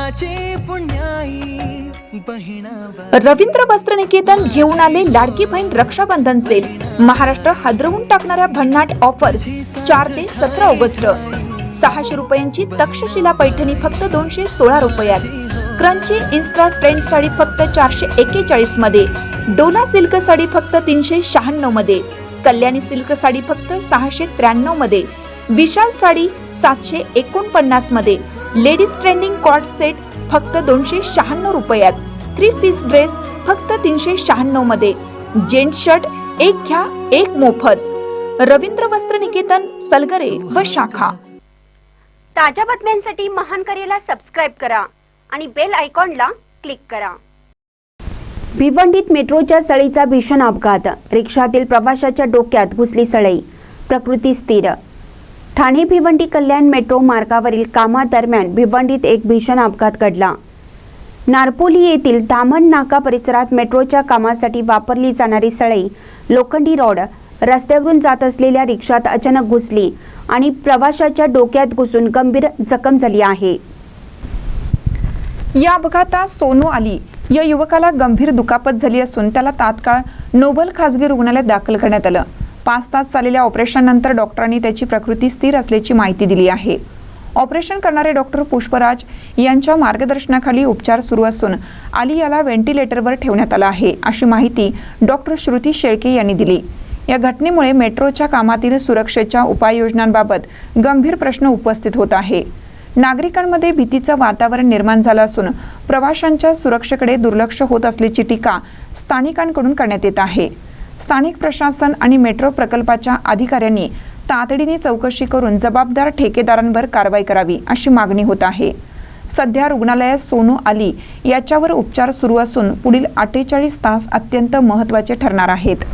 विठ्ठलाची पुण्याई बहिणा। रवींद्र वस्त्रनिकेतन घेऊन आले लाडकी बहीण रक्षाबंधन सेल। महाराष्ट्र हादरवून टाकणाऱ्या भन्नाट ऑफर्स 4 ते 17 ऑगस्ट। 600 रुपयांची तक्षशिला पैठणी फक्त 216 रुपयात। क्रंची इन्स्टा ट्रेंड साडी फक्त 441 मध्ये। डोला सिल्क साडी फक्त 396 मध्ये। कल्याणी सिल्क साडी फक्त 693 मध्ये। विशाल साडी 749 मध्ये। लेडीज ट्रेंडिंग कॉर्ड सेट फक्त 296 रुपयात। 3 पीस ड्रेस फक्त 396 मध्ये। जेंट्स शर्ट एक घ्या एक मोफत। रवींद्र वस्त्रनिकेतन, सलगरे व शाखा। ताज्या बातम्यांसाठी महान करेला सबस्क्राइब करा आणि बेल आयकॉनला क्लिक करा। भिवंडीत मेट्रोच्या सळईचा भीषण अपघात। रिक्षातील प्रवाशाच्या डोक्यात घुसली सळई, प्रकृती स्थिर। ठाणे भिवंडी कल्याण मेट्रो मार्गावरील कामादरम्यान भिवंडीत एक भीषण अपघात घडला। नारपोली येथील दामण नाका परिसरात मेट्रोच्या कामासाठी वापरली जाणारी सळई लोखंडी रॉड रस्त्यावरून जात असलेल्या रिक्षात अचानक घुसली आणि प्रवाशाच्या डोक्यात घुसून गंभीर जखम झाली आहे। या अपघातात सोनू अली या युवकाला गंभीर दुखापत झाली असून त्याला तात्काळ नोबल खासगी रुग्णालयात दाखल करण्यात आलं। 5 तास चाललेल्या ऑपरेशननंतर डॉक्टरांनी त्याची प्रकृती स्थिर असल्याची माहिती दिली आहे। ऑपरेशन करणारे डॉक्टर पुष्पराज यांच्या मार्गदर्शनाखाली उपचार सुरू असून अली याला व्हेंटिलेटरवर ठेवण्यात आलं आहे, अशी माहिती डॉक्टर श्रुती शेळके यांनी दिली। या घटनेमुळे मेट्रोच्या कामातील सुरक्षेच्या उपाययोजनांबाबत गंभीर प्रश्न उपस्थित होत आहे। नागरिकांमध्ये भीतीचं वातावरण निर्माण झालं असून प्रवाशांच्या सुरक्षेकडे दुर्लक्ष होत असल्याची टीका स्थानिकांकडून करण्यात येत आहे। स्थानिक प्रशासन आणि मेट्रो प्रकल्पाच्या अधिकाऱ्यांनी तातडीने चौकशी करून जबाबदार ठेकेदारांवर कारवाई करावी, अशी मागणी होत आहे। सध्या रुग्णालयात सोनू अली याच्यावर उपचार सुरू असून पुढील 48 तास अत्यंत महत्त्वाचे ठरणार आहेत।